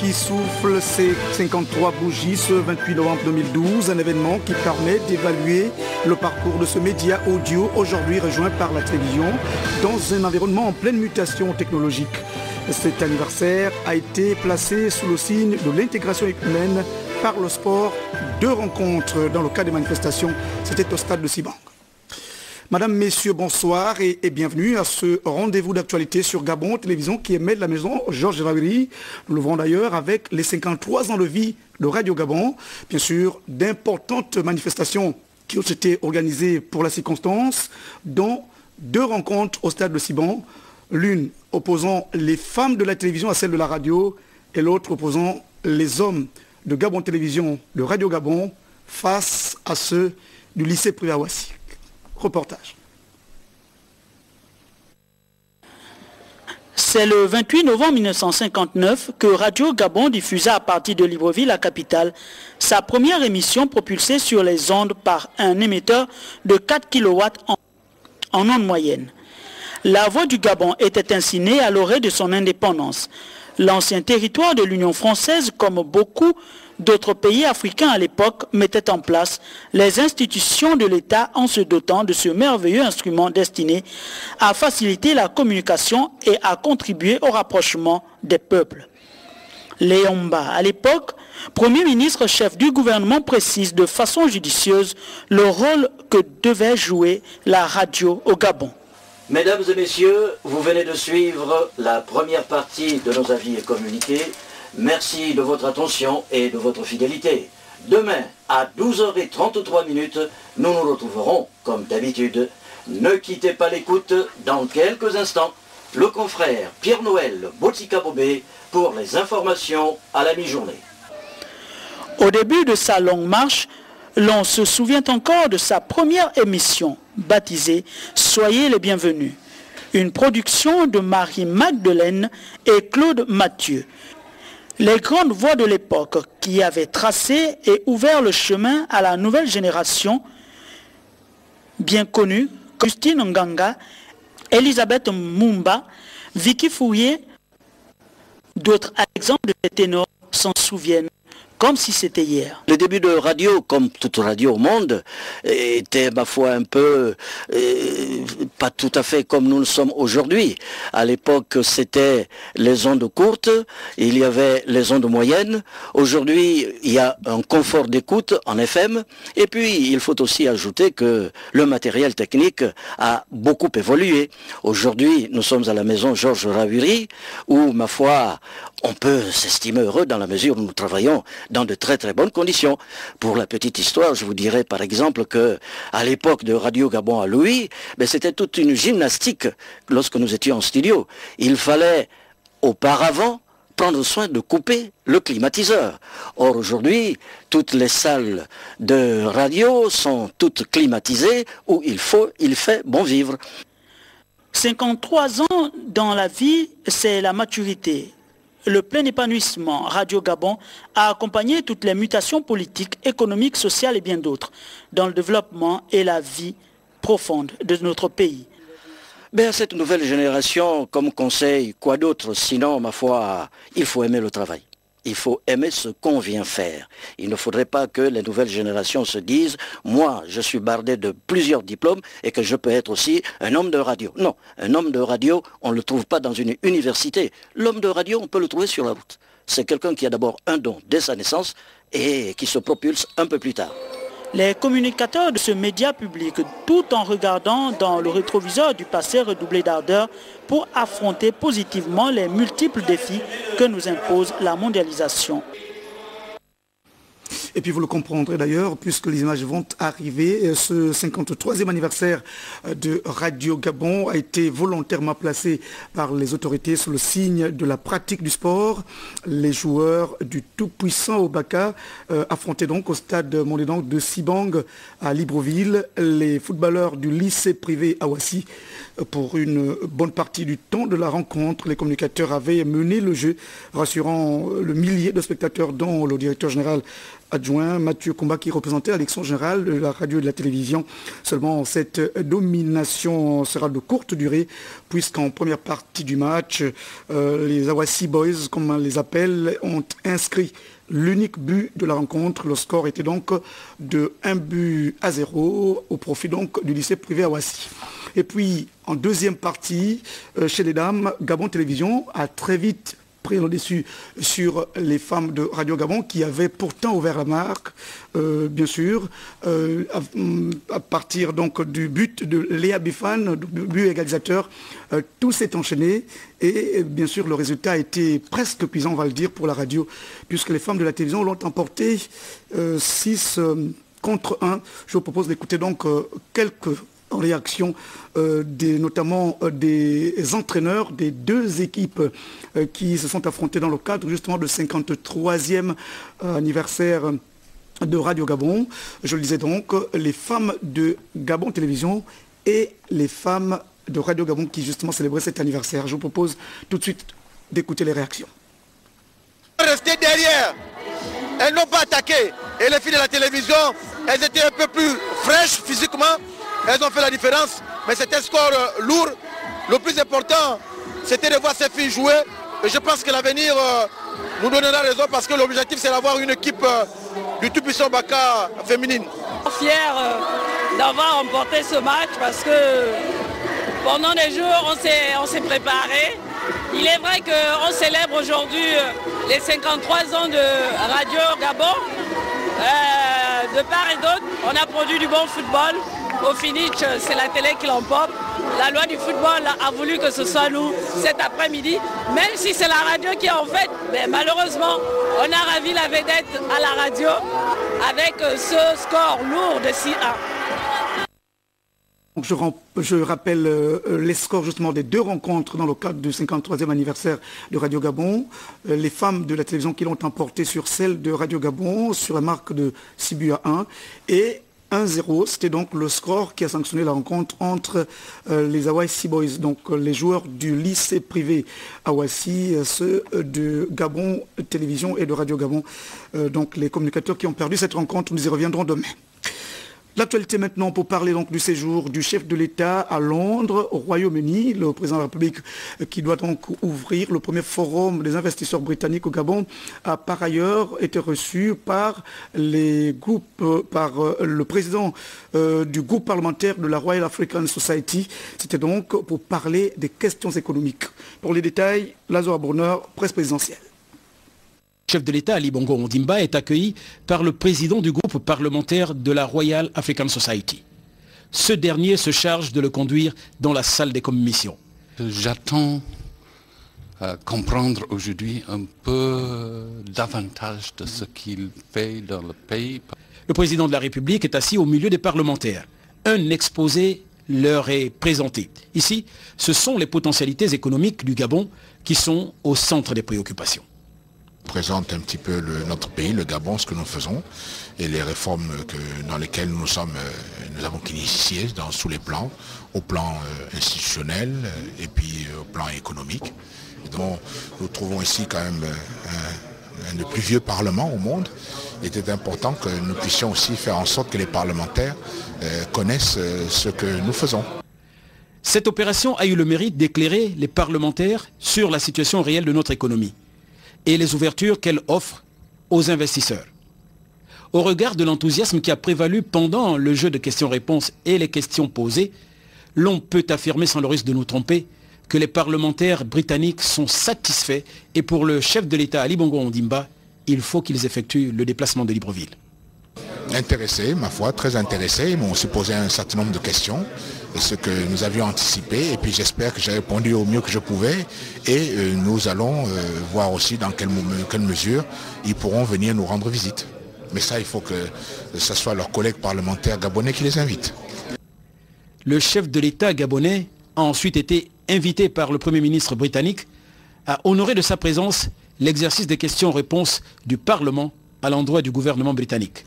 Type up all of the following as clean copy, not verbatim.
qui souffle ses 53 bougies ce 28 novembre 2012, un événement qui permet d'évaluer le parcours de ce média audio aujourd'hui rejoint par la télévision dans un environnement en pleine mutation technologique. Cet anniversaire a été placé sous le signe de l'intégration humaine par le sport. 2 rencontres dans le cadre des manifestations, c'était au stade de Sibang. Madame, Messieurs, bonsoir et bienvenue à ce rendez-vous d'actualité sur Gabon Télévision qui émet de la maison Georges Raviri. Nous l'ouvrons d'ailleurs avec les 53 ans de vie de Radio Gabon. Bien sûr, d'importantes manifestations qui ont été organisées pour la circonstance, dont 2 rencontres au stade de Sibang, l'une opposant les femmes de la télévision à celles de la radio et l'autre opposant les hommes de Gabon Télévision, de Radio Gabon, face à ceux du lycée privé Awassi. Reportage. C'est le 28 novembre 1959 que Radio Gabon diffusa à partir de Libreville, la capitale, sa première émission propulsée sur les ondes par un émetteur de 4 kW en onde moyenne. La voix du Gabon était ainsi née à l'orée de son indépendance. L'ancien territoire de l'Union française, comme beaucoup d'autres pays africains à l'époque, mettait en place les institutions de l'État en se dotant de ce merveilleux instrument destiné à faciliter la communication et à contribuer au rapprochement des peuples. Léon Mba, à l'époque, Premier ministre chef du gouvernement, précise de façon judicieuse le rôle que devait jouer la radio au Gabon. Mesdames et messieurs, vous venez de suivre la première partie de nos avis et communiqués. Merci de votre attention et de votre fidélité. Demain, à 12h33, nous nous retrouverons, comme d'habitude. Ne quittez pas l'écoute. Dans quelques instants, le confrère Pierre-Noël Botika-Bobé pour les informations à la mi-journée. Au début de sa longue marche, l'on se souvient encore de sa première émission, baptisée « Soyez les bienvenus », une production de Marie-Magdeleine et Claude Mathieu. Les grandes voix de l'époque qui avaient tracé et ouvert le chemin à la nouvelle génération, bien connues, Christine Nganga, Elisabeth Mumba, Vicky Fourier, d'autres exemples de ténors s'en souviennent, comme si c'était hier. Le début de radio, comme toute radio au monde, était ma foi un peu, pas tout à fait comme nous le sommes aujourd'hui. À l'époque, c'était les ondes courtes, il y avait les ondes moyennes. Aujourd'hui, il y a un confort d'écoute en FM. Et puis, il faut aussi ajouter que le matériel technique a beaucoup évolué. Aujourd'hui, nous sommes à la maison Georges Raviri, où, ma foi, on peut s'estimer heureux dans la mesure où nous travaillons dans de très très bonnes conditions. Pour la petite histoire, je vous dirais par exemple que à l'époque de Radio Gabon à Louis, c'était toute une gymnastique lorsque nous étions en studio. Il fallait auparavant prendre soin de couper le climatiseur. Or aujourd'hui, toutes les salles de radio sont toutes climatisées où il fait bon vivre. 53 ans dans la vie, c'est la maturité. Le plein épanouissement Radio Gabon a accompagné toutes les mutations politiques, économiques, sociales et bien d'autres dans le développement et la vie profonde de notre pays. À cette nouvelle génération, comme conseil, quoi d'autre, sinon, ma foi, il faut aimer le travail. Il faut aimer ce qu'on vient faire. Il ne faudrait pas que les nouvelles générations se disent « Moi, je suis bardé de plusieurs diplômes et que je peux être aussi un homme de radio. » Non, un homme de radio, on ne le trouve pas dans une université. L'homme de radio, on peut le trouver sur la route. C'est quelqu'un qui a d'abord un don dès sa naissance et qui se propulse un peu plus tard. Les communicateurs de ce média public, tout en regardant dans le rétroviseur du passé redoublé d'ardeur pour affronter positivement les multiples défis que nous impose la mondialisation. Et puis vous le comprendrez d'ailleurs, puisque les images vont arriver, ce 53e anniversaire de Radio Gabon a été volontairement placé par les autorités sous le signe de la pratique du sport. Les joueurs du tout-puissant Obaka affrontaient donc au stade Mondédan de Sibang à Libreville les footballeurs du lycée privé Awassi. Pour une bonne partie du temps de la rencontre, les communicateurs avaient mené le jeu, rassurant le millier de spectateurs dont le directeur général adjoint Mathieu Combat qui représentait la direction générale de la radio et de la télévision. Seulement cette domination sera de courte durée puisqu'en première partie du match, les Awassi Boys, comme on les appelle, ont inscrit l'unique but de la rencontre. Le score était donc de 1-0 au profit donc du lycée privé Awassi. Et puis en deuxième partie, chez les dames, Gabon Télévision a très vite pris le dessus sur les femmes de Radio Gabon qui avaient pourtant ouvert la marque, bien sûr, à partir donc du but de Léa Bifan, du but égalisateur, tout s'est enchaîné et bien sûr le résultat a été presque cuisant, on va le dire, pour la radio, puisque les femmes de la télévision l'ont emporté 6 contre 1. Je vous propose d'écouter donc quelques réactions notamment des entraîneurs des deux équipes qui se sont affrontées dans le cadre justement de 53e anniversaire de Radio Gabon. Je le disais donc, les femmes de Gabon Télévision et les femmes de Radio Gabon qui justement célébraient cet anniversaire. Je vous propose tout de suite d'écouter les réactions. Rester derrière, elles n'ont pas attaqué. Et les filles de la télévision, elles étaient un peu plus fraîches physiquement. Elles ont fait la différence, mais c'était un score lourd. Le plus important, c'était de voir ces filles jouer. Et je pense que l'avenir nous donnera raison parce que l'objectif, c'est d'avoir une équipe du tout-puissant Baka féminine. Fier d'avoir remporté ce match parce que pendant des jours, on s'est préparé. Il est vrai qu'on célèbre aujourd'hui les 53 ans de Radio Gabon. De part et d'autre, on a produit du bon football. Au finish, c'est la télé qui l'emporte. La loi du football a voulu que ce soit nous cet après-midi, même si c'est la radio qui en fait. Mais malheureusement, on a ravi la vedette à la radio avec ce score lourd de 6-1. Je rappelle les scores justement des deux rencontres dans le cadre du 53e anniversaire de Radio Gabon. Les femmes de la télévision qui l'ont emporté sur celle de Radio Gabon sur la marque de 6-1 et 1-0, c'était donc le score qui a sanctionné la rencontre entre les Awassi Boys, donc les joueurs du lycée privé Awassi, ceux de Gabon Télévision et de Radio Gabon, donc les communicateurs qui ont perdu cette rencontre. Nous y reviendrons demain. L'actualité maintenant pour parler donc du séjour du chef de l'État à Londres, au Royaume-Uni, le président de la République qui doit donc ouvrir le premier forum des investisseurs britanniques au Gabon a par ailleurs été reçu par les groupes, par le président du groupe parlementaire de la Royal African Society. C'était donc pour parler des questions économiques. Pour les détails, Lazare Brunner, presse présidentielle. Le chef de l'État, Ali Bongo Ondimba, est accueilli par le président du groupe parlementaire de la Royal African Society. Ce dernier se charge de le conduire dans la salle des commissions. J'attends comprendre aujourd'hui un peu davantage de ce qu'il fait dans le pays. Le président de la République est assis au milieu des parlementaires. Un exposé leur est présenté. Ici, ce sont les potentialités économiques du Gabon qui sont au centre des préoccupations. Présente un petit peu notre pays, le Gabon, ce que nous faisons et les réformes dans lesquelles nous avons initié dans tous les plans, au plan institutionnel et puis au plan économique. Et donc, nous trouvons ici quand même un des plus vieux parlements au monde. Il était important que nous puissions aussi faire en sorte que les parlementaires connaissent ce que nous faisons. Cette opération a eu le mérite d'éclairer les parlementaires sur la situation réelle de notre économie et les ouvertures qu'elle offre aux investisseurs. Au regard de l'enthousiasme qui a prévalu pendant le jeu de questions-réponses et les questions posées, l'on peut affirmer sans le risque de nous tromper que les parlementaires britanniques sont satisfaits et pour le chef de l'État Ali Bongo Ondimba, il faut qu'ils effectuent le déplacement de Libreville. Intéressés, ma foi, très intéressés. Ils m'ont aussi posé un certain nombre de questions, ce que nous avions anticipé, et puis j'espère que j'ai répondu au mieux que je pouvais, et nous allons voir aussi dans quelle mesure ils pourront venir nous rendre visite. Mais ça, il faut que ce soit leurs collègues parlementaires gabonais qui les invitent. Le chef de l'État gabonais a ensuite été invité par le Premier ministre britannique à honorer de sa présence l'exercice des questions-réponses du Parlement à l'endroit du gouvernement britannique.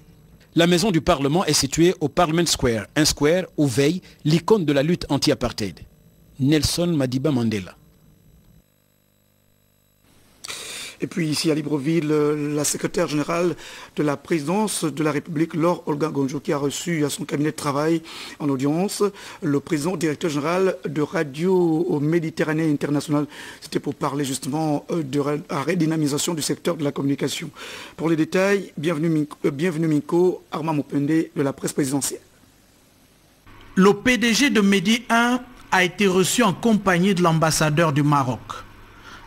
La maison du Parlement est située au Parliament Square, un square où veille l'icône de la lutte anti-apartheid, Nelson Madiba Mandela. Et puis ici à Libreville, la secrétaire générale de la présidence de la République, Laure Olga Gonjo, qui a reçu à son cabinet de travail en audience le président directeur général de Radio Méditerranée Internationale. C'était pour parler justement de la redynamisation du secteur de la communication. Pour les détails, bienvenue Minko, Armand Mopende de la presse présidentielle. Le PDG de Medi 1 a été reçu en compagnie de l'ambassadeur du Maroc.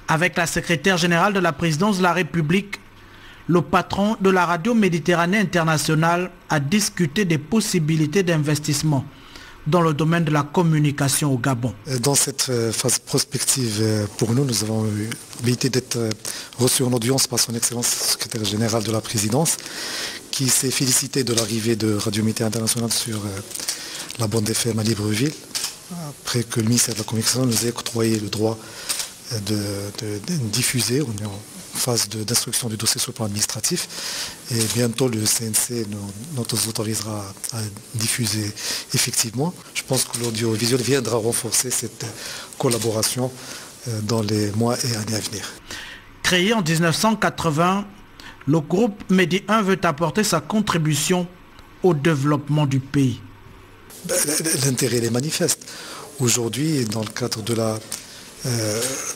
Avec la secrétaire générale de la présidence de la République, le patron de la radio Méditerranée Internationale a discuté des possibilités d'investissement dans le domaine de la communication au Gabon. Dans cette phase prospective, pour nous, nous avons eu l'habilité d'être reçus en audience par son Excellence secrétaire générale de la présidence, qui s'est félicité de l'arrivée de Radio Méditerranée Internationale sur la bande FM à Libreville, après que le ministère de la Communication nous ait octroyé le droit de diffuser. On est en phase d'instruction du dossier sur le plan administratif et bientôt le CNC nous autorisera à diffuser effectivement. Je pense que l'audiovisuel viendra renforcer cette collaboration dans les mois et années à venir. Créé en 1980, le groupe Medi 1 veut apporter sa contribution au développement du pays. L'intérêt est manifeste. Aujourd'hui, dans le cadre de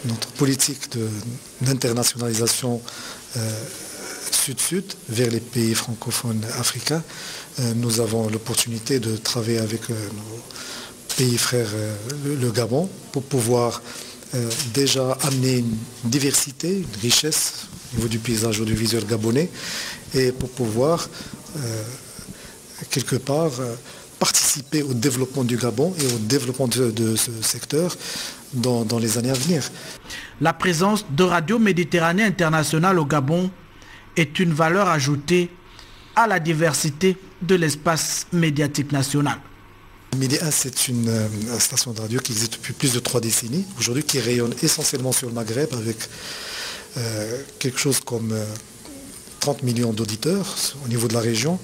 notre politique d'internationalisation sud-sud vers les pays francophones africains, nous avons l'opportunité de travailler avec nos pays frères, le Gabon, pour pouvoir déjà amener une diversité, une richesse au niveau du paysage audiovisuel gabonais et pour pouvoir quelque part participer au développement du Gabon et au développement de ce secteur dans les années à venir. La présence de Radio Méditerranée Internationale au Gabon est une valeur ajoutée à la diversité de l'espace médiatique national. Medi 1, c'est une station de radio qui existe depuis plus de 3 décennies, aujourd'hui qui rayonne essentiellement sur le Maghreb avec quelque chose comme 30 millions d'auditeurs au niveau de la région.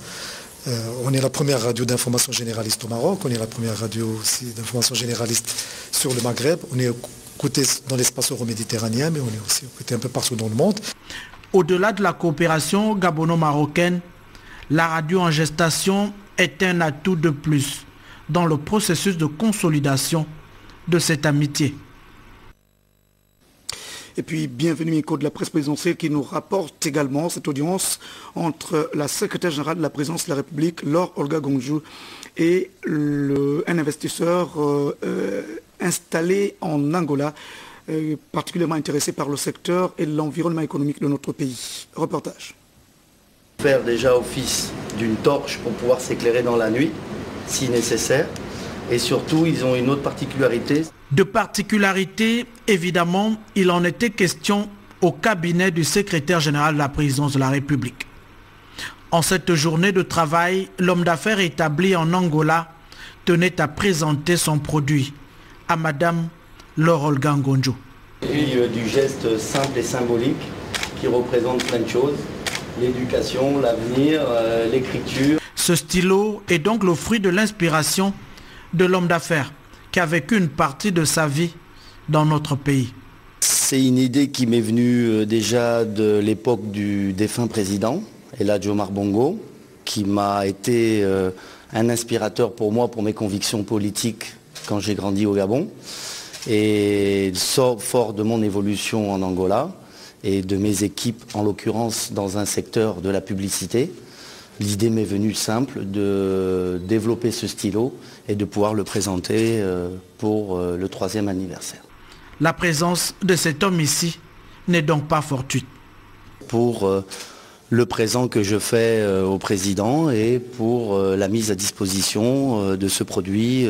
On est la première radio d'information généraliste au Maroc, on est la première radio aussi d'information généraliste sur le Maghreb, on est écouté dans l'espace euro-méditerranéen, mais on est aussi écouté un peu partout dans le monde. Au-delà de la coopération gabono-marocaine, la radio en gestation est un atout de plus dans le processus de consolidation de cette amitié. Et puis, bienvenue Miko de la presse présidentielle qui nous rapporte également cette audience entre la secrétaire générale de la présidence de la République, Laure Olga Gonjo, et un investisseur installé en Angola, particulièrement intéressé par le secteur et l'environnement économique de notre pays. Reportage. Faire déjà office d'une torche pour pouvoir s'éclairer dans la nuit, si nécessaire. Et surtout, ils ont une autre particularité. De particularité, évidemment, il en était question au cabinet du secrétaire général de la présidence de la République. En cette journée de travail, l'homme d'affaires établi en Angola tenait à présenter son produit à Madame Laure Olga Gonjo. Puis du geste simple et symbolique qui représente plein de choses. L'éducation, l'avenir, l'écriture. Ce stylo est donc le fruit de l'inspiration de l'homme d'affaires qui a vécu une partie de sa vie dans notre pays. C'est une idée qui m'est venue déjà de l'époque du défunt président, Elijah Omar Bongo, qui m'a été un inspirateur pour moi, pour mes convictions politiques quand j'ai grandi au Gabon. Et fort de mon évolution en Angola et de mes équipes, en l'occurrence dans un secteur de la publicité, l'idée m'est venue simple de développer ce stylo et de pouvoir le présenter pour le 3e anniversaire. La présence de cet homme ici n'est donc pas fortuite. Pour le présent que je fais au président et pour la mise à disposition de ce produit.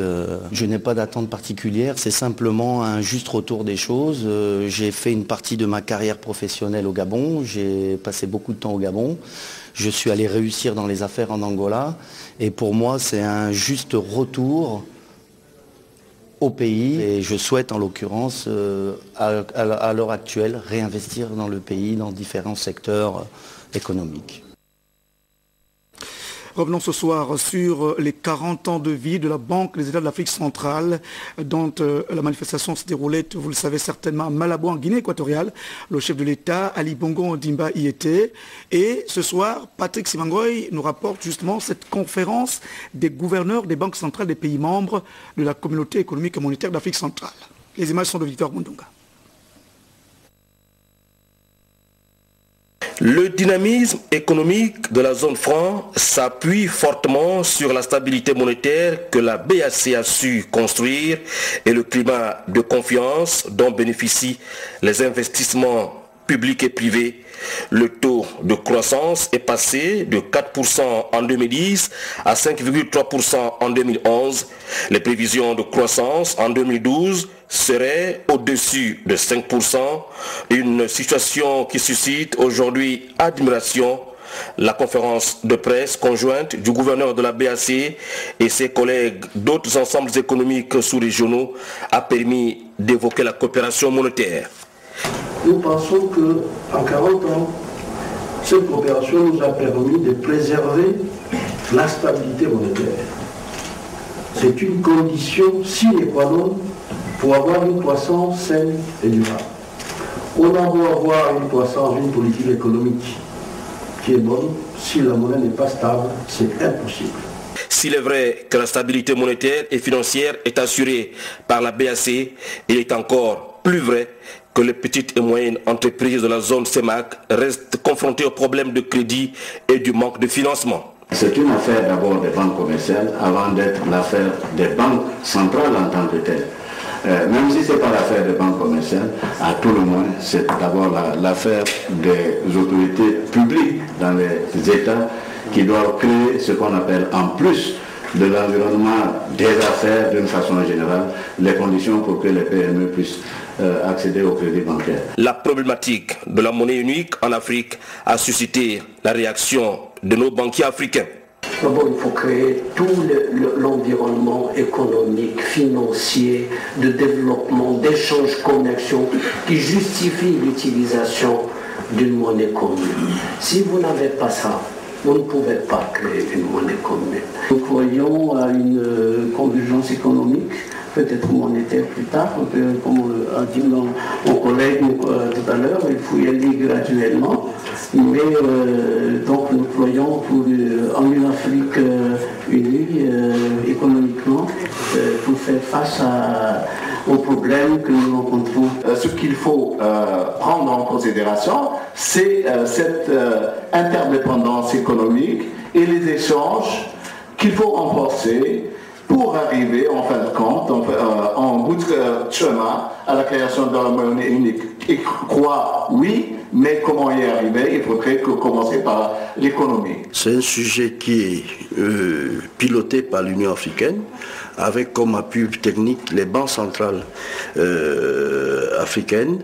Je n'ai pas d'attente particulière, c'est simplement un juste retour des choses. J'ai fait une partie de ma carrière professionnelle au Gabon, j'ai passé beaucoup de temps au Gabon. Je suis allé réussir dans les affaires en Angola et pour moi c'est un juste retour au pays et je souhaite en l'occurrence à l'heure actuelle réinvestir dans le pays dans différents secteurs économiques. Revenons ce soir sur les 40 ans de vie de la Banque des États de l'Afrique centrale, dont la manifestation se déroulait, vous le savez certainement, à Malabo, en Guinée équatoriale. Le chef de l'État, Ali Bongo Ondimba, y était. Et ce soir, Patrick Simangoy nous rapporte justement cette conférence des gouverneurs des banques centrales des pays membres de la Communauté économique et monétaire d'Afrique centrale. Les images sont de Victor Mundunga. Le dynamisme économique de la zone franc s'appuie fortement sur la stabilité monétaire que la BAC a su construire et le climat de confiance dont bénéficient les investissements publics et privés. Le taux de croissance est passé de 4% en 2010 à 5,3% en 2011. Les prévisions de croissance en 2012 seraient au-dessus de 5%, une situation qui suscite aujourd'hui admiration. La conférence de presse conjointe du gouverneur de la BAC et ses collègues d'autres ensembles économiques sous-régionaux a permis d'évoquer la coopération monétaire. Nous pensons qu'en 40 ans, cette coopération nous a permis de préserver la stabilité monétaire. C'est une condition sine qua non pour avoir une croissance saine et durable. On a beau avoir une croissance, une politique économique qui est bonne, si la monnaie n'est pas stable, c'est impossible. S'il est vrai que la stabilité monétaire et financière est assurée par la BAC, il est encore plus vrai que les petites et moyennes entreprises de la zone CEMAC restent confrontées aux problèmes de crédit et du manque de financement. C'est une affaire d'abord des banques commerciales avant d'être l'affaire des banques centrales en tant que telles. Même si ce n'est pas l'affaire des banques commerciales, à tout le moins, c'est d'abord l'affaire des autorités publiques dans les États qui doivent créer ce qu'on appelle, en plus de l'environnement des affaires d'une façon générale, les conditions pour que les PME puissent accéder au crédit bancaire. La problématique de la monnaie unique en Afrique a suscité la réaction de nos banquiers africains. D'abord, il faut créer tout l'environnement économique, financier, de développement, d'échanges commerciaux qui justifie l'utilisation d'une monnaie commune. Si vous n'avez pas ça, vous ne pouvez pas créer une monnaie commune. Nous croyons à une convergence économique, peut-être monétaire plus tard, comme a dit mon collègue tout à l'heure, il faut y aller graduellement. Mais donc nous croyons en une Afrique unie économiquement pour faire face aux problèmes que nous rencontrons. Ce qu'il faut prendre en considération, c'est cette interdépendance économique et les échanges qu'il faut renforcer pour arriver, en fin de compte, en bout de chemin, à la création de la monnaie unique. Et croire, oui, mais comment y arriver? Il faudrait commencer par l'économie. C'est un sujet qui est piloté par l'Union africaine, avec comme appui technique les banques centrales africaines.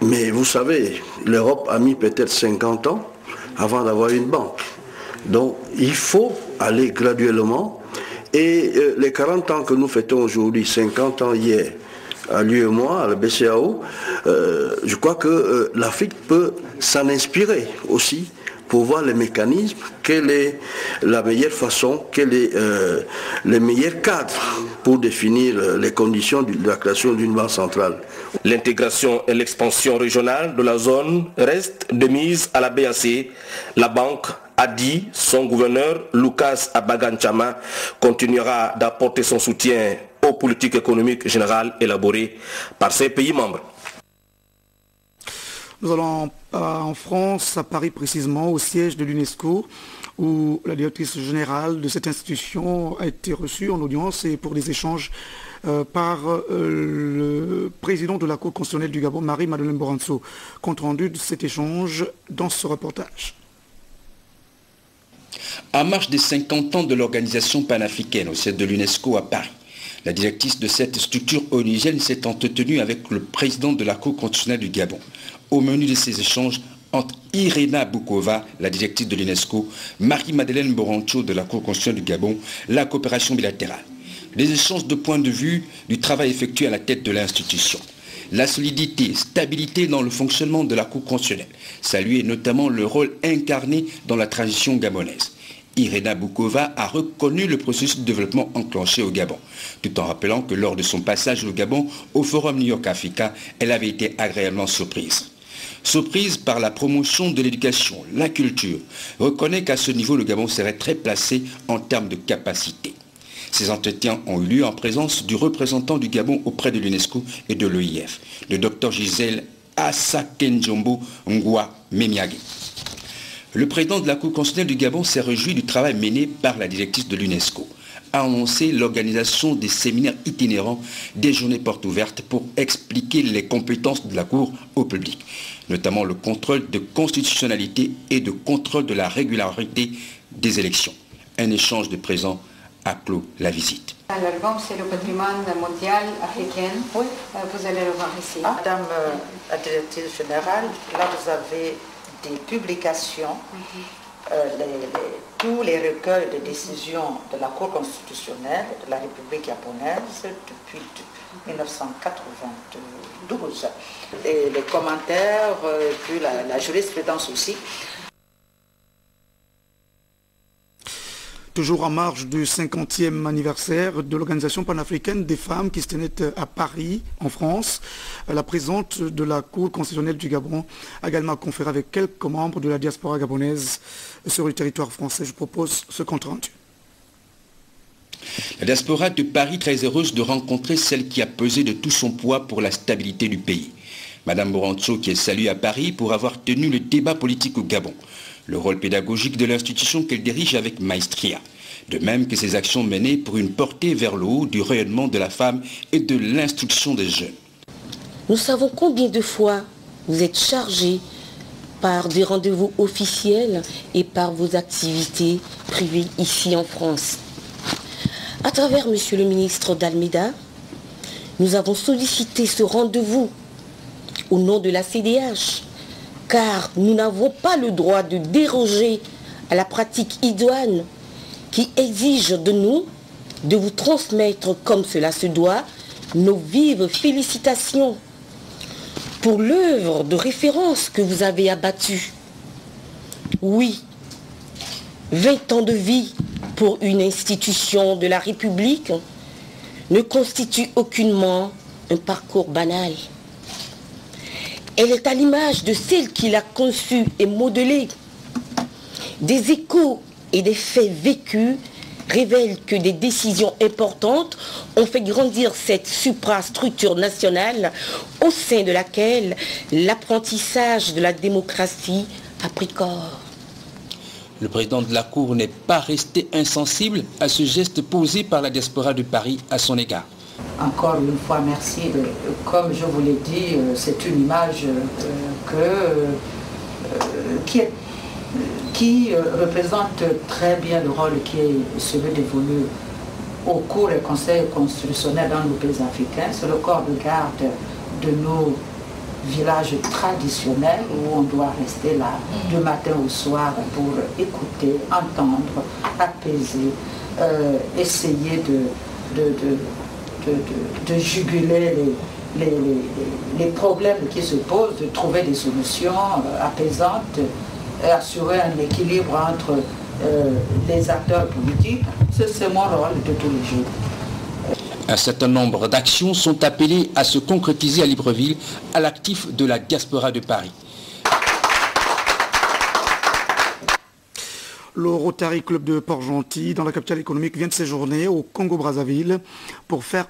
Mais vous savez, l'Europe a mis peut-être 50 ans avant d'avoir une banque. Donc il faut aller graduellement. Et les 40 ans que nous fêtons aujourd'hui, 50 ans hier, à l'UEMOA, à la BCAO, je crois que l'Afrique peut s'en inspirer aussi pour voir les mécanismes, quelle est la meilleure façon, quels sont les meilleurs cadres pour définir les conditions de la création d'une banque centrale. L'intégration et l'expansion régionale de la zone restent de mise à la BAC. La banque, a dit son gouverneur Lucas Abaganchama, continuera d'apporter son soutien aux politiques économiques générales élaborées par ses pays membres. Nous allons en France, à Paris précisément, au siège de l'UNESCO, où la directrice générale de cette institution a été reçue en audience et pour des échanges par le président de la Cour constitutionnelle du Gabon, Marie-Madeleine Boranso. Compte rendu de cet échange dans ce reportage. En marge des 50 ans de l'organisation panafricaine au siège de l'UNESCO à Paris, la directrice de cette structure onusienne s'est entretenue avec le président de la Cour constitutionnelle du Gabon. Au menu de ces échanges entre Irena Boukova, la directrice de l'UNESCO, Marie-Madeleine Borancho de la Cour constitutionnelle du Gabon, la coopération bilatérale. Les échanges de points de vue du travail effectué à la tête de l'institution. La solidité, stabilité dans le fonctionnement de la Cour constitutionnelle, saluer notamment le rôle incarné dans la transition gabonaise. Irena Boukova a reconnu le processus de développement enclenché au Gabon, tout en rappelant que lors de son passage au Gabon au Forum New York Africa, elle avait été agréablement surprise. Surprise par la promotion de l'éducation, la culture, reconnaît qu'à ce niveau, le Gabon serait très placé en termes de capacité. Ces entretiens ont eu lieu en présence du représentant du Gabon auprès de l'UNESCO et de l'OIF, le Dr Gisèle Asakenjombo Ngwa Memiage. Le président de la Cour constitutionnelle du Gabon s'est réjoui du travail mené par la directrice de l'UNESCO, a annoncé l'organisation des séminaires itinérants, des journées portes ouvertes pour expliquer les compétences de la Cour au public, notamment le contrôle de constitutionnalité et de contrôle de la régularité des élections. Un échange de présents a clos la visite. L'album, c'est le patrimoine mondial africain. Oui. Vous allez le voir ici. Madame la directrice générale, là vous avez des publications, tous les recueils de décisions de la Cour constitutionnelle de la République japonaise depuis 1992. Et les commentaires, puis la jurisprudence aussi. Toujours en marge du 50e anniversaire de l'Organisation panafricaine des femmes qui se tenait à Paris, en France, la présidente de la Cour constitutionnelle du Gabon a également conféré avec quelques membres de la diaspora gabonaise sur le territoire français. Je propose ce compte rendu. La diaspora de Paris très heureuse de rencontrer celle qui a pesé de tout son poids pour la stabilité du pays. Madame Morancho qui est saluée à Paris pour avoir tenu le débat politique au Gabon. Le rôle pédagogique de l'institution qu'elle dirige avec maestria. De même que ses actions menées pour une portée vers le haut du rayonnement de la femme et de l'instruction des jeunes. Nous savons combien de fois vous êtes chargés par des rendez-vous officiels et par vos activités privées ici en France. À travers Monsieur le ministre d'Almeida, nous avons sollicité ce rendez-vous au nom de la CDH. Car nous n'avons pas le droit de déroger à la pratique idoine qui exige de nous de vous transmettre comme cela se doit nos vives félicitations pour l'œuvre de référence que vous avez abattue. Oui, 20 ans de vie pour une institution de la République ne constitue aucunement un parcours banal. Elle est à l'image de celle qui l'a conçue et modelée. Des échos et des faits vécus révèlent que des décisions importantes ont fait grandir cette suprastructure nationale au sein de laquelle l'apprentissage de la démocratie a pris corps. Le président de la Cour n'est pas resté insensible à ce geste posé par la diaspora de Paris à son égard. Encore une fois, merci. Comme je vous l'ai dit, c'est une image qui représente très bien le rôle qui est celui dévolu au cours des conseils constitutionnels dans nos pays africains. C'est le corps de garde de nos villages traditionnels où on doit rester là du matin au soir pour écouter, entendre, apaiser, essayer de juguler les problèmes qui se posent, de trouver des solutions apaisantes, et assurer un équilibre entre les acteurs politiques. C'est mon rôle de tous les jours. Un certain nombre d'actions sont appelées à se concrétiser à Libreville à l'actif de la diaspora de Paris. Le Rotary Club de Port-Gentil, dans la capitale économique, vient de séjourner au Congo-Brazzaville pour faire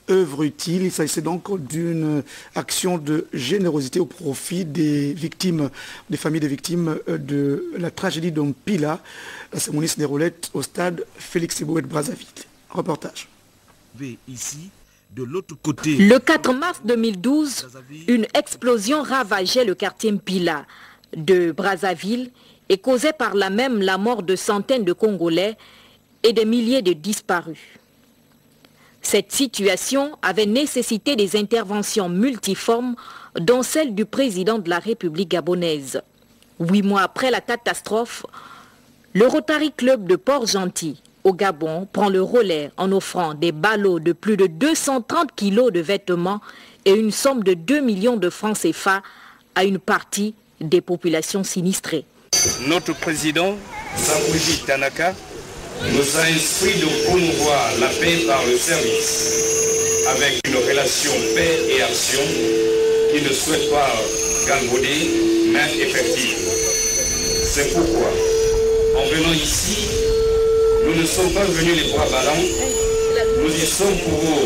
œuvre utile. Il s'agissait donc d'une action de générosité au profit des victimes, des familles des victimes de la tragédie d'Ompila. La cérémonie se déroulait au stade Félix Eboué de Brazzaville. Reportage. Ici, de l'autre côté. Le 4 mars 2012, une explosion ravageait le quartier Mpila de Brazzaville et causait par là même la mort de centaines de Congolais et des milliers de disparus. Cette situation avait nécessité des interventions multiformes, dont celle du président de la République gabonaise. 8 mois après la catastrophe, le Rotary Club de Port-Gentil au Gabon prend le relais en offrant des ballots de plus de 230 kilos de vêtements et une somme de 2 millions de francs CFA à une partie des populations sinistrées. Notre président Sabuji Tanaka, nous a instruit de promouvoir la paix par le service, avec une relation paix et action qui ne souhaite pas galvauder, mais effective. C'est pourquoi, en venant ici, nous ne sommes pas venus les bras ballants, nous y sommes pour vous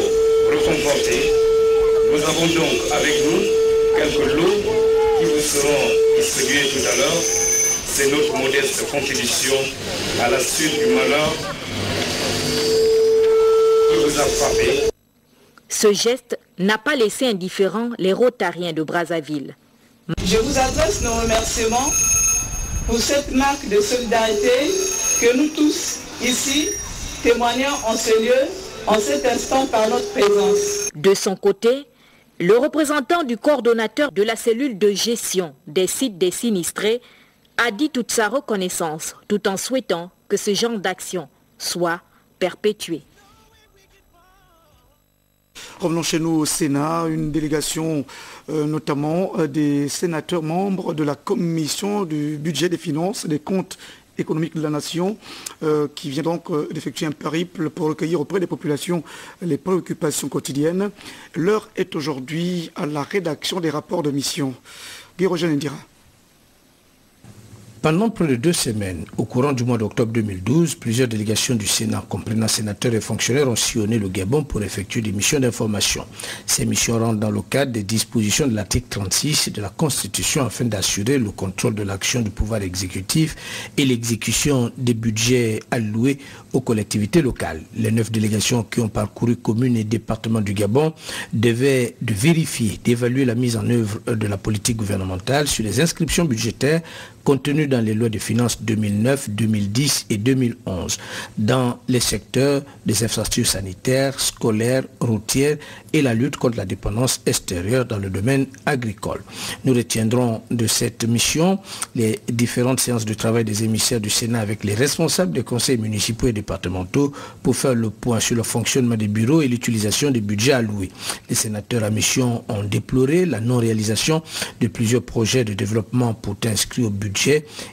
réconforter. Nous avons donc avec nous quelques lots qui vous seront distribués tout à l'heure. C'est notre modeste contribution à la suite du malheur qui vous a frappé. Ce geste n'a pas laissé indifférents les Rotariens de Brazzaville. Je vous adresse nos remerciements pour cette marque de solidarité que nous tous, ici, témoignons en ce lieu, en cet instant par notre présence. De son côté, le représentant du coordonnateur de la cellule de gestion des sites des sinistrés a dit toute sa reconnaissance, tout en souhaitant que ce genre d'action soit perpétué. Revenons chez nous au Sénat, une délégation notamment des sénateurs membres de la commission du budget, des finances, des comptes économiques de la nation, qui vient donc d'effectuer un périple pour recueillir auprès des populations les préoccupations quotidiennes. L'heure est aujourd'hui à la rédaction des rapports de mission. Guy-Roger Ndira. Pendant près de 2 semaines, au courant du mois d'octobre 2012, plusieurs délégations du Sénat, comprenant sénateurs et fonctionnaires, ont sillonné le Gabon pour effectuer des missions d'information. Ces missions rentrent dans le cadre des dispositions de l'article 36 de la Constitution afin d'assurer le contrôle de l'action du pouvoir exécutif et l'exécution des budgets alloués aux collectivités locales. Les 9 délégations qui ont parcouru communes et départements du Gabon devaient vérifier, d'évaluer la mise en œuvre de la politique gouvernementale sur les inscriptions budgétaires contenues dans les lois de finances 2009, 2010 et 2011, dans les secteurs des infrastructures sanitaires, scolaires, routières et la lutte contre la dépendance extérieure dans le domaine agricole. Nous retiendrons de cette mission les différentes séances de travail des émissaires du Sénat avec les responsables des conseils municipaux et départementaux pour faire le point sur le fonctionnement des bureaux et l'utilisation des budgets alloués. Les sénateurs à mission ont déploré la non-réalisation de plusieurs projets de développement pourtant inscrits au budget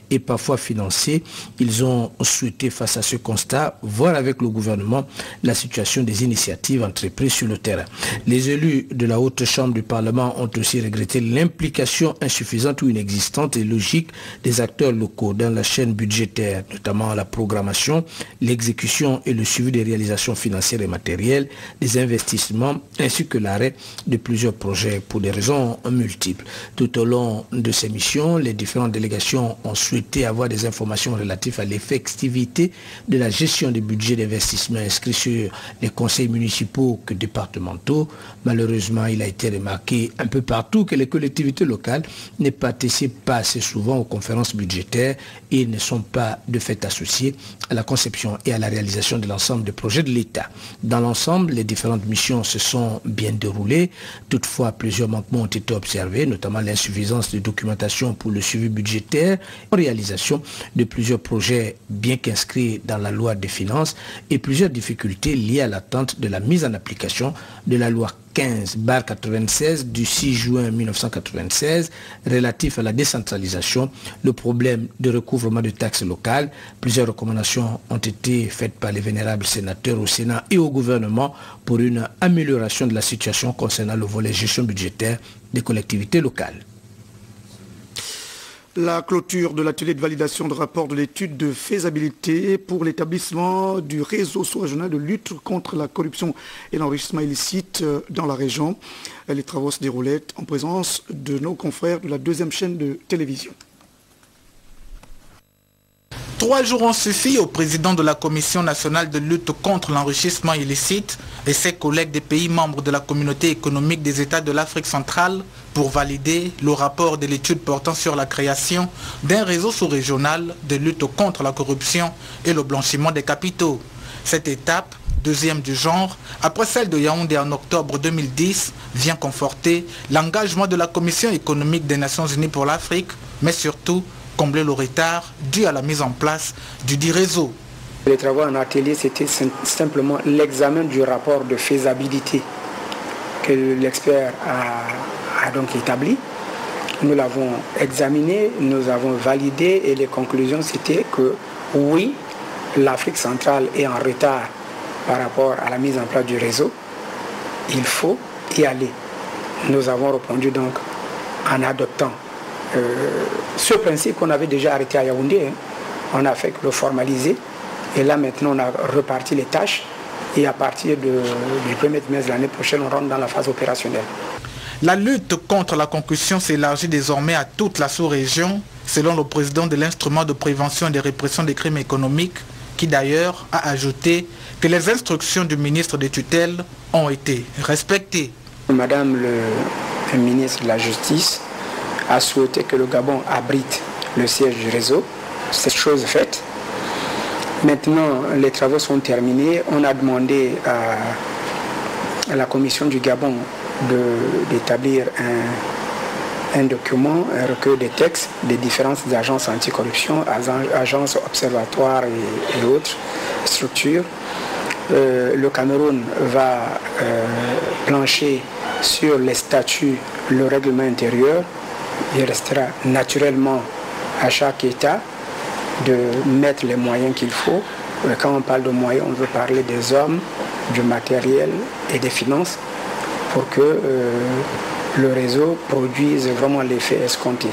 et parfois financés. Ils ont souhaité, face à ce constat, voir avec le gouvernement la situation des initiatives entreprises sur le terrain. Les élus de la Haute Chambre du Parlement ont aussi regretté l'implication insuffisante ou inexistante et logique des acteurs locaux dans la chaîne budgétaire, notamment la programmation, l'exécution et le suivi des réalisations financières et matérielles, des investissements, ainsi que l'arrêt de plusieurs projets pour des raisons multiples. Tout au long de ces missions, les différentes délégations ont souhaité avoir des informations relatives à l'effectivité de la gestion des budgets d'investissement inscrits sur les conseils municipaux que départementaux. Malheureusement, il a été remarqué un peu partout que les collectivités locales ne participent pas assez souvent aux conférences budgétaires et ne sont pas de fait associées à la conception et à la réalisation de l'ensemble des projets de l'État. Dans l'ensemble, les différentes missions se sont bien déroulées. Toutefois, plusieurs manquements ont été observés, notamment l'insuffisance de documentation pour le suivi budgétaire, en réalisation de plusieurs projets bien qu'inscrits dans la loi des finances et plusieurs difficultés liées à l'attente de la mise en application de la loi 15/96 du 6 juin 1996 relatif à la décentralisation, le problème de recouvrement de taxes locales. Plusieurs recommandations ont été faites par les vénérables sénateurs au Sénat et au gouvernement pour une amélioration de la situation concernant le volet gestion budgétaire des collectivités locales. La clôture de l'atelier de validation de rapport de l'étude de faisabilité pour l'établissement du réseau sous-régional de lutte contre la corruption et l'enrichissement illicite dans la région. Les travaux se déroulaient en présence de nos confrères de la 2e chaîne de télévision. 3 jours ont suffi au président de la Commission nationale de lutte contre l'enrichissement illicite et ses collègues des pays membres de la communauté économique des États de l'Afrique centrale pour valider le rapport de l'étude portant sur la création d'un réseau sous-régional de lutte contre la corruption et le blanchiment des capitaux. Cette étape, 2e du genre, après celle de Yaoundé en octobre 2010, vient conforter l'engagement de la Commission économique des Nations Unies pour l'Afrique, mais surtout combler le retard dû à la mise en place du dit réseau. Les travaux en atelier, c'était simplement l'examen du rapport de faisabilité que l'expert a donc établi. Nous l'avons examiné, nous avons validé et les conclusions c'était que oui, l'Afrique centrale est en retard par rapport à la mise en place du réseau. Il faut y aller. Nous avons répondu donc en adoptant ce principe qu'on avait déjà arrêté à Yaoundé. On a fait que le formaliser. Et là maintenant on a reparti les tâches. Et à partir du premier trimestre de l'année prochaine, on rentre dans la phase opérationnelle. La lutte contre la concussion s'élargit désormais à toute la sous-région, selon le président de l'instrument de prévention et de répression des crimes économiques, qui d'ailleurs a ajouté que les instructions du ministre des tutelles ont été respectées. Madame le ministre de la Justice a souhaité que le Gabon abrite le siège du réseau. C'est chose faite. Maintenant, les travaux sont terminés. On a demandé à la commission du Gabon d'établir un document, un recueil des textes des différentes agences anticorruption, agences observatoires et autres structures. Le Cameroun va plancher sur les statuts, le règlement intérieur. Il restera naturellement à chaque État de mettre les moyens qu'il faut. Quand on parle de moyens, on veut parler des hommes, du matériel et des finances pour que le réseau produise vraiment l'effet escompté.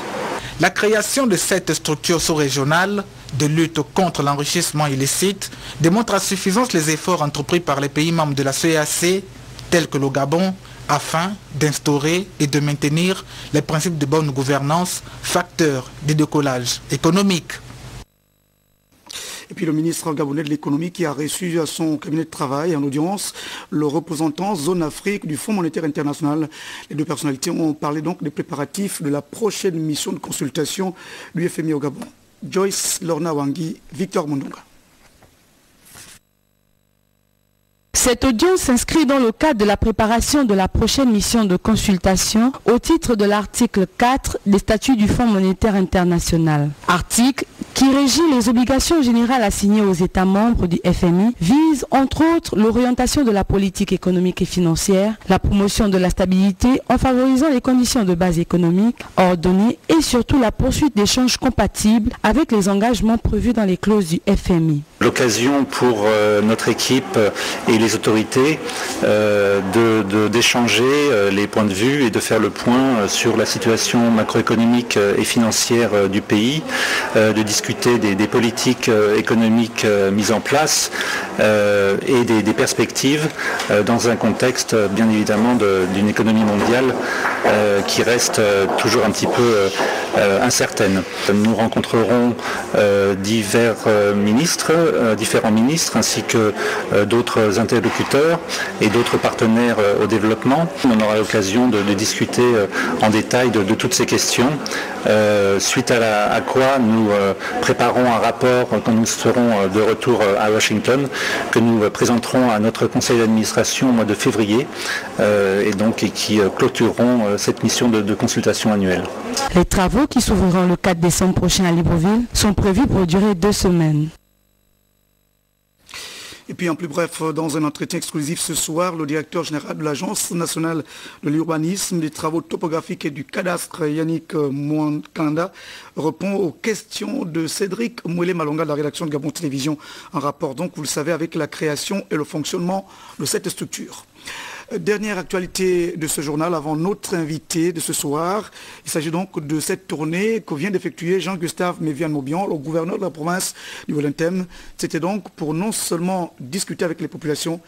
La création de cette structure sous-régionale de lutte contre l'enrichissement illicite démontre à suffisance les efforts entrepris par les pays membres de la CEEAC, tels que le Gabon, afin d'instaurer et de maintenir les principes de bonne gouvernance, facteurs de décollage économique. Et puis le ministre gabonais de l'économie qui a reçu à son cabinet de travail en audience le représentant zone Afrique du Fonds monétaire international. Les deux personnalités ont parlé donc des préparatifs de la prochaine mission de consultation du FMI au Gabon. Joyce Lorna Wangi, Victor Mondonga. Cette audience s'inscrit dans le cadre de la préparation de la prochaine mission de consultation au titre de l'article 4 des statuts du Fonds monétaire international. Article qui régit les obligations générales assignées aux États membres du FMI, vise entre autres l'orientation de la politique économique et financière, la promotion de la stabilité en favorisant les conditions de base économique ordonnées et surtout la poursuite d'échanges compatibles avec les engagements prévus dans les clauses du FMI. L'occasion pour notre équipe et les autorités d'échanger les points de vue et de faire le point sur la situation macroéconomique et financière du pays, de discuter des politiques économiques mises en place et des perspectives dans un contexte bien évidemment d'une économie mondiale qui reste toujours un petit peu incertaine. Nous rencontrerons différents ministres ainsi que d'autres interlocuteurs et d'autres partenaires au développement. On aura l'occasion de discuter en détail de toutes ces questions, suite à quoi nous préparons un rapport quand nous serons de retour à Washington, que nous présenterons à notre conseil d'administration au mois de février et qui clôtureront cette mission de consultation annuelle. Les travaux qui s'ouvriront le 4 décembre prochain à Libreville sont prévus pour durer 2 semaines. Et puis en plus bref, dans un entretien exclusif ce soir, le directeur général de l'Agence nationale de l'urbanisme, des travaux topographiques et du cadastre, Yannick Mouankanda, répond aux questions de Cédric Mouélé-Malonga de la rédaction de Gabon Télévision, en rapport donc, vous le savez, avec la création et le fonctionnement de cette structure. Dernière actualité de ce journal avant notre invité de ce soir. Il s'agit donc de cette tournée que vient d'effectuer Jean-Gustave Méviane-Maubion, le gouverneur de la province du Wellington. C'était donc pour non seulement discuter avec les populations,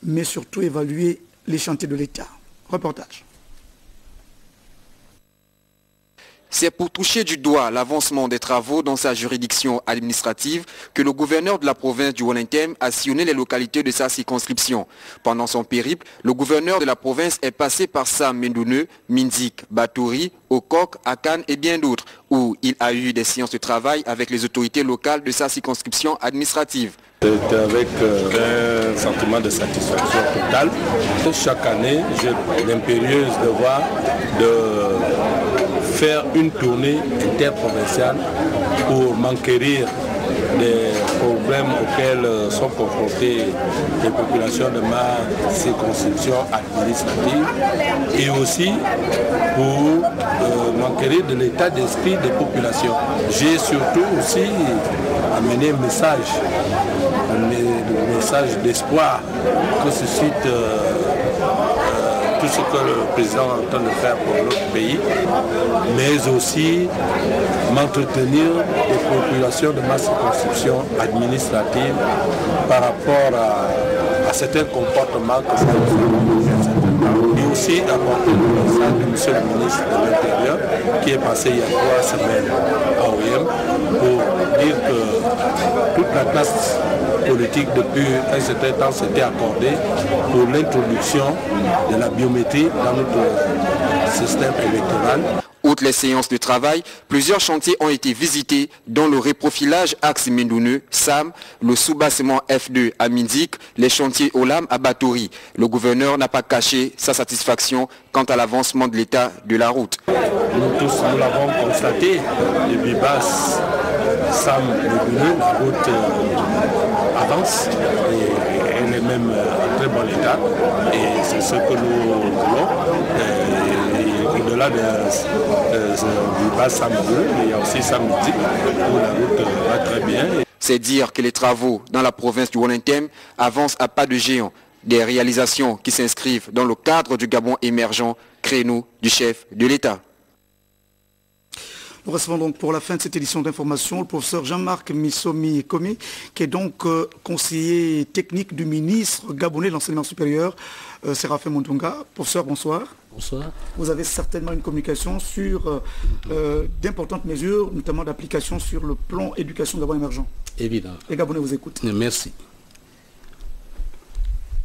mais surtout évaluer les chantiers de l'État. Reportage. C'est pour toucher du doigt l'avancement des travaux dans sa juridiction administrative que le gouverneur de la province du Wellington a sillonné les localités de sa circonscription. Pendant son périple, le gouverneur de la province est passé par Sam Mendouneux, Minzik, Batouri, Okok, Akan et bien d'autres, où il a eu des séances de travail avec les autorités locales de sa circonscription administrative. C'est avec un sentiment de satisfaction totale. Chaque année, j'ai l'impérieuse devoir de faire une tournée interprovinciale pour m'enquérir des problèmes auxquels sont confrontées les populations de ma circonscription administrative et aussi pour m'enquérir de l'état d'esprit des populations. J'ai surtout aussi amené un message d'espoir que suscite tout ce que le président est en train de faire pour notre pays, mais aussi m'entretenir des populations de ma circonscription administrative par rapport à certains comportements que ça nous et aussi apporter le message de M. le ministre de l'Intérieur qui est passé il y a 3 semaines à OIM pour dire que toute la classe politique depuis un certain temps s'était accordée pour l'introduction de la biométrie dans notre système électoral. Outre les séances de travail, plusieurs chantiers ont été visités, dont le reprofilage axe Mendouneux, SAM, le soubassement F2 à Mindik, les chantiers OLAM à Batouri. Le gouverneur n'a pas caché sa satisfaction quant à l'avancement de l'état de la route. Nous tous, nous l'avons constaté, depuis basse SAM Mendouneux, la route avance et elle est même en très bon état et c'est ce que nous voulons. Au-delà du bas Sam-Bleu, il y a aussi Sam-Midi où la route va très bien. C'est dire que les travaux dans la province du Wallington avancent à pas de géant. Des réalisations qui s'inscrivent dans le cadre du Gabon émergent, créneau du chef de l'État. Nous recevons donc pour la fin de cette édition d'information le professeur Jean-Marc Missomi Komi, qui est donc conseiller technique du ministre gabonais de l'enseignement supérieur, Séraphin Montunga. Professeur, bonsoir. Bonsoir. Vous avez certainement une communication sur d'importantes mesures, notamment d'application sur le plan éducation Gabon émergent. Évident. Les Gabonais vous écoutent. Merci.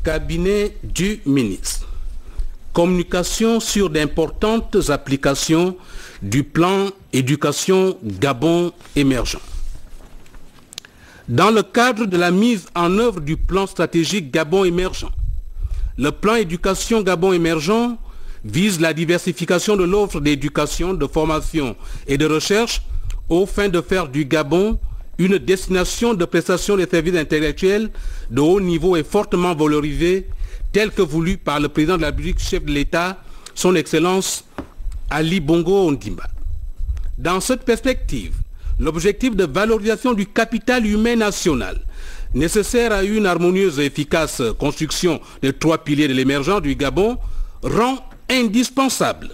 Cabinet du ministre. Communication sur d'importantes applications du plan éducation Gabon émergent. Dans le cadre de la mise en œuvre du plan stratégique Gabon émergent, le plan éducation Gabon émergent vise la diversification de l'offre d'éducation, de formation et de recherche aux fins de faire du Gabon une destination de prestation des services intellectuels de haut niveau et fortement valorisée, tel que voulu par le président de la République, chef de l'État, son Excellence Ali Bongo Ondimba. Dans cette perspective, l'objectif de valorisation du capital humain national, nécessaire à une harmonieuse et efficace construction des 3 piliers de l'émergence du Gabon, rend indispensable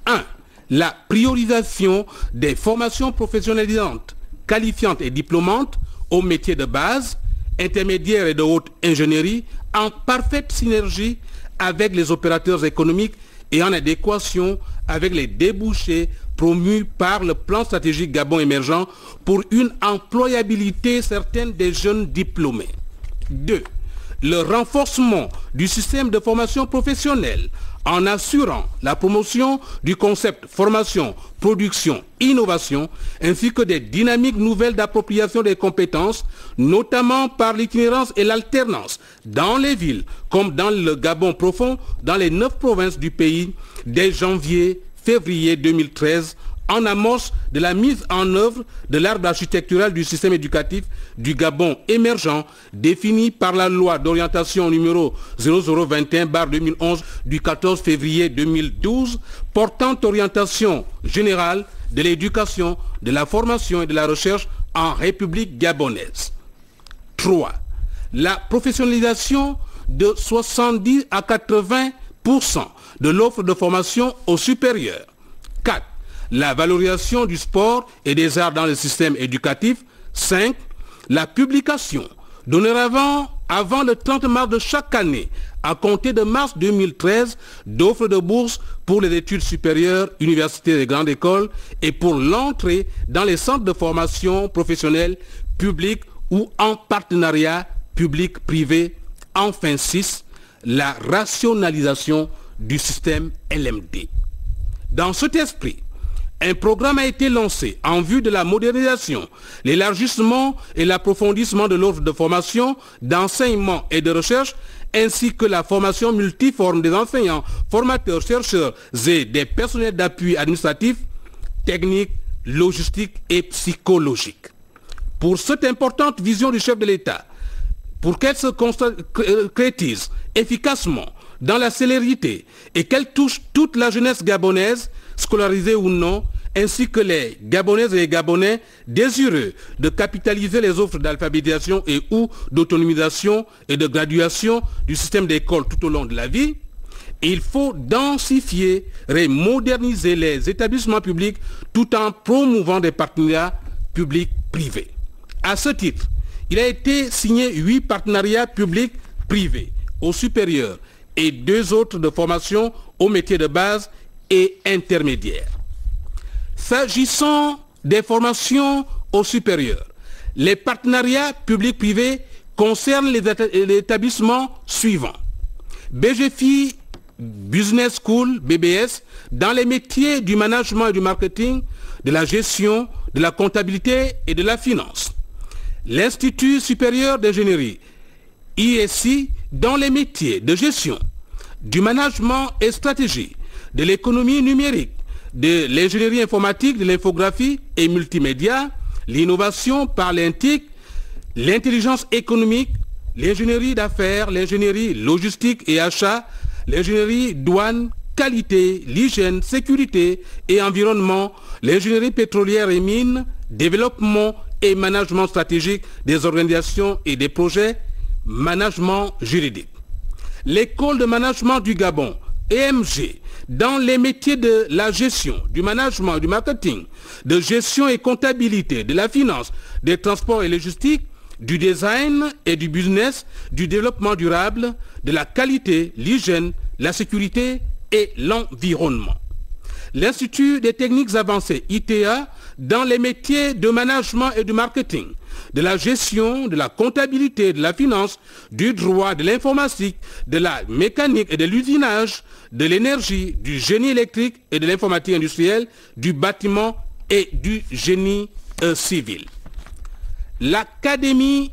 1. La priorisation des formations professionnalisantes, qualifiantes et diplômantes aux métiers de base, intermédiaires et de haute ingénierie, en parfaite synergie avec les opérateurs économiques et en adéquation avec les débouchés promus par le plan stratégique Gabon émergent pour une employabilité certaine des jeunes diplômés. 2. Le renforcement du système de formation professionnelle en assurant la promotion du concept formation, production, innovation, ainsi que des dynamiques nouvelles d'appropriation des compétences, notamment par l'itinérance et l'alternance dans les villes comme dans le Gabon profond, dans les 9 provinces du pays, dès janvier-février 2013, en amorce de la mise en œuvre de l'arbre architectural du système éducatif du Gabon émergent défini par la loi d'orientation numéro 0021/2011 du 14 février 2012 portant orientation générale de l'éducation, de la formation et de la recherche en République gabonaise. 3. La professionnalisation de 70 à 80% de l'offre de formation au supérieur. 4. La valorisation du sport et des arts dans le système éducatif. 5. La publication, dorénavant avant le 30 mars de chaque année, à compter de mars 2013, d'offres de bourses pour les études supérieures, universités et grandes écoles et pour l'entrée dans les centres de formation professionnelle publics ou en partenariat public-privé. Enfin 6. La rationalisation du système LMD. Dans cet esprit, un programme a été lancé en vue de la modernisation, l'élargissement et l'approfondissement de l'offre de formation, d'enseignement et de recherche, ainsi que la formation multiforme des enseignants, formateurs, chercheurs et des personnels d'appui administratif, technique, logistique et psychologique. pour cette importante vision du chef de l'État, pour qu'elle se concrétise efficacement dans la célérité et qu'elle touche toute la jeunesse gabonaise, scolarisée ou non, ainsi que les Gabonaises et les Gabonais désireux de capitaliser les offres d'alphabétisation et ou d'autonomisation et de graduation du système d'école tout au long de la vie, il faut densifier et moderniser les établissements publics tout en promouvant des partenariats publics-privés. À ce titre, il a été signé 8 partenariats publics-privés au supérieur et 2 autres de formation aux métiers de base et intermédiaires. S'agissant des formations au supérieur, les partenariats publics-privés concernent les établissements suivants. BGFI Business School, BBS, dans les métiers du management et du marketing, de la gestion, de la comptabilité et de la finance. L'Institut supérieur d'ingénierie, ISI, dans les métiers de gestion, du management et stratégie, de l'économie numérique, de l'ingénierie informatique, de l'infographie et multimédia, l'innovation par l'INTIC, l'intelligence économique, l'ingénierie d'affaires, l'ingénierie logistique et achat, l'ingénierie douane, qualité, l'hygiène, sécurité et environnement, l'ingénierie pétrolière et mines, développement et management stratégique des organisations et des projets, management juridique. L'école de management du Gabon, EMG, dans les métiers de la gestion, du management et du marketing, de gestion et comptabilité, de la finance, des transports et logistique, du design et du business, du développement durable, de la qualité, l'hygiène, la sécurité et l'environnement. L'Institut des techniques avancées, ITA, dans les métiers de management et du marketing, de la gestion, de la comptabilité, de la finance, du droit, de l'informatique, de la mécanique et de l'usinage, de l'énergie, du génie électrique et de l'informatique industrielle, du bâtiment et du génie civil. L'Académie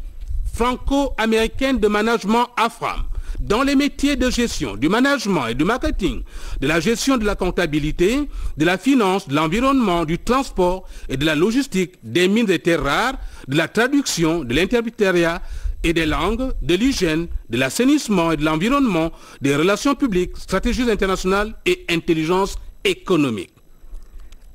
franco-américaine de management AFRAM, dans les métiers de gestion, du management et du marketing, de la gestion de la comptabilité, de la finance, de l'environnement, du transport et de la logistique, des mines et terres rares, de la traduction, de l'interprétariat et des langues, de l'hygiène, de l'assainissement et de l'environnement, des relations publiques, stratégies internationales et intelligence économique.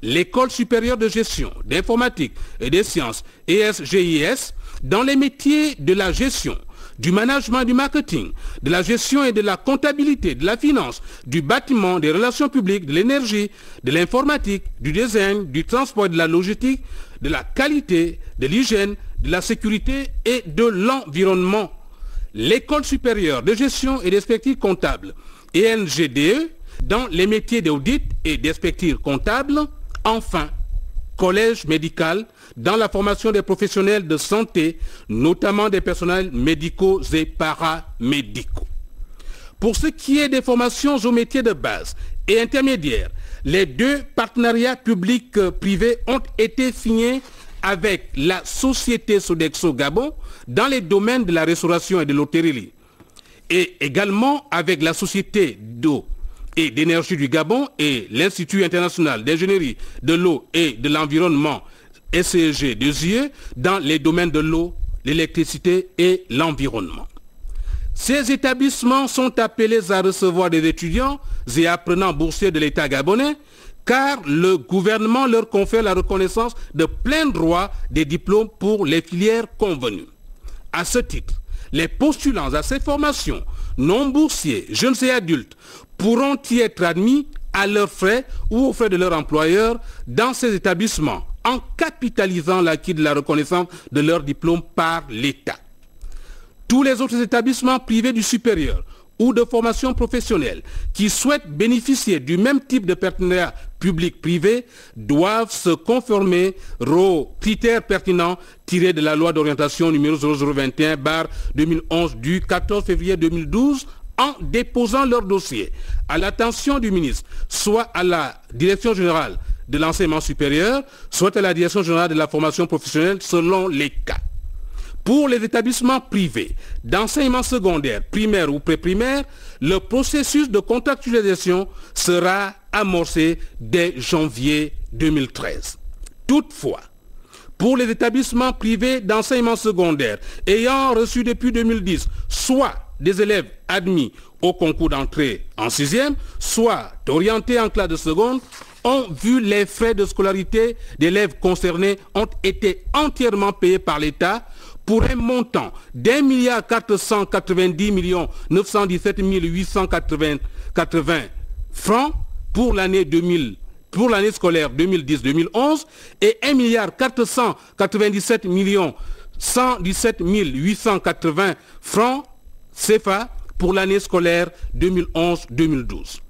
L'École supérieure de gestion, d'informatique et des sciences, ESGIS, dans les métiers de la gestion, du management et du marketing, de la gestion et de la comptabilité, de la finance, du bâtiment, des relations publiques, de l'énergie, de l'informatique, du design, du transport et de la logistique, de la qualité, de l'hygiène, de la sécurité et de l'environnement. L'École supérieure de gestion et d'expertise comptable, ENGDE, dans les métiers d'audit et d'expertise comptable. Enfin, collège médical, dans la formation des professionnels de santé, notamment des personnels médicaux et paramédicaux. Pour ce qui est des formations aux métiers de base et intermédiaires, les 2 partenariats publics-privés ont été signés avec la société Sodexo Gabon dans les domaines de la restauration et de l'hôtellerie, et également avec la société d'eau et d'énergie du Gabon et l'Institut international d'ingénierie de l'eau et de l'environnement SCG de Zieux dans les domaines de l'eau, l'électricité et l'environnement. Ces établissements sont appelés à recevoir des étudiants et apprenants boursiers de l'État gabonais car le gouvernement leur confère la reconnaissance de plein droit des diplômes pour les filières convenues. À ce titre, les postulants à ces formations, non boursiers, jeunes et adultes, pourront y être admis à leurs frais ou aux frais de leur employeur dans ces établissements en capitalisant l'acquis de la reconnaissance de leur diplôme par l'État. Tous les autres établissements privés du supérieur ou de formation professionnelle qui souhaitent bénéficier du même type de partenariat public-privé doivent se conformer aux critères pertinents tirés de la loi d'orientation numéro 0021/2011 du 14 février 2012 en déposant leur dossier à l'attention du ministre, soit à la Direction générale de l'enseignement supérieur, soit à la Direction générale de la formation professionnelle selon les cas. Pour les établissements privés d'enseignement secondaire, primaire ou pré-primaire, le processus de contractualisation sera amorcé dès janvier 2013. Toutefois, pour les établissements privés d'enseignement secondaire ayant reçu depuis 2010 soit des élèves admis au concours d'entrée en 6e, soit orientés en classe de seconde, ont vu les frais de scolarité d'élèves concernés ont été entièrement payés par l'État pour un montant d'1 490 917 880 francs pour l'année scolaire 2010-2011 et 1 497 117 880 francs CFA pour l'année scolaire 2011-2012.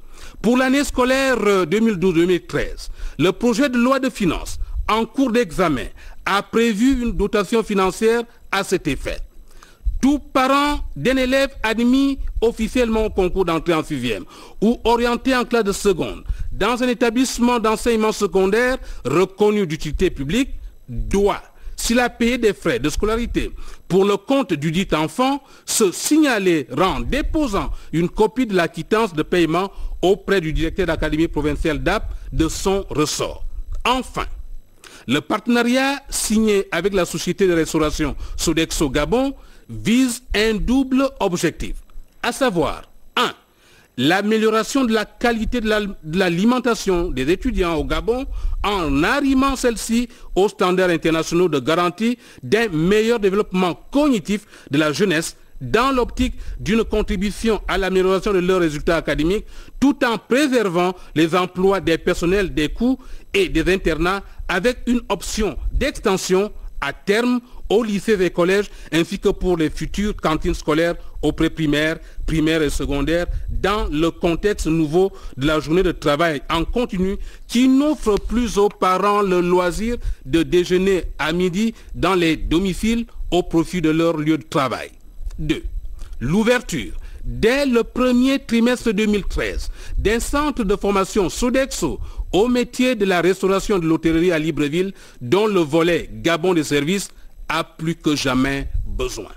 Pour l'année scolaire 2012-2013, le projet de loi de finances en cours d'examen a prévu une dotation financière à cet effet. Tout parent d'un élève admis officiellement au concours d'entrée en 6e ou orienté en classe de seconde dans un établissement d'enseignement secondaire reconnu d'utilité publique doit, s'il a payé des frais de scolarité pour le compte du dit enfant, se signaler en déposant une copie de la quittance de paiement auprès du directeur d'académie provinciale d'AP de son ressort. Enfin, le partenariat signé avec la société de restauration Sodexo Gabon vise un double objectif, à savoir 1. L'amélioration de la qualité de l'alimentation des étudiants au Gabon en arrimant celle-ci aux standards internationaux de garantie d'un meilleur développement cognitif de la jeunesse dans l'optique d'une contribution à l'amélioration de leurs résultats académiques tout en préservant les emplois des personnels des cours et des internats avec une option d'extension à terme aux lycées et collèges ainsi que pour les futures cantines scolaires au pré-primaire, primaire et secondaire dans le contexte nouveau de la journée de travail en continu qui n'offre plus aux parents le loisir de déjeuner à midi dans les domiciles au profit de leur lieu de travail. 2. L'ouverture dès le premier trimestre 2013 d'un centre de formation Sodexo au métier de la restauration de l'hôtellerie à Libreville dont le volet Gabon des services a plus que jamais besoin.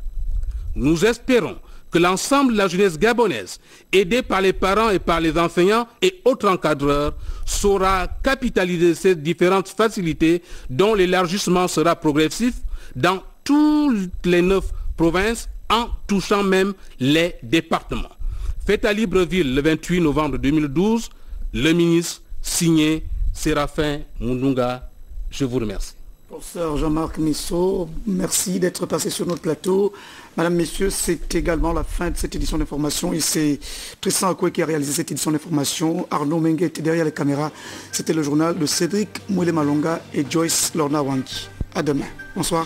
Nous espérons que l'ensemble de la jeunesse gabonaise, aidée par les parents et par les enseignants et autres encadreurs, saura capitaliser ces différentes facilités dont l'élargissement sera progressif dans toutes les 9 provinces en touchant même les départements. Fait à Libreville le 28 novembre 2012, le ministre signé Séraphin Mundunga. Je vous remercie. Professeur Jean-Marc Misso, merci d'être passé sur notre plateau. Madame, Messieurs, c'est également la fin de cette édition d'information et c'est Tristan Akoué qui a réalisé cette édition d'information. Arnaud Mengue était derrière les caméras. C'était le journal de Cédric Mouele Malonga et Joyce Lorna Wanki. À demain. Bonsoir.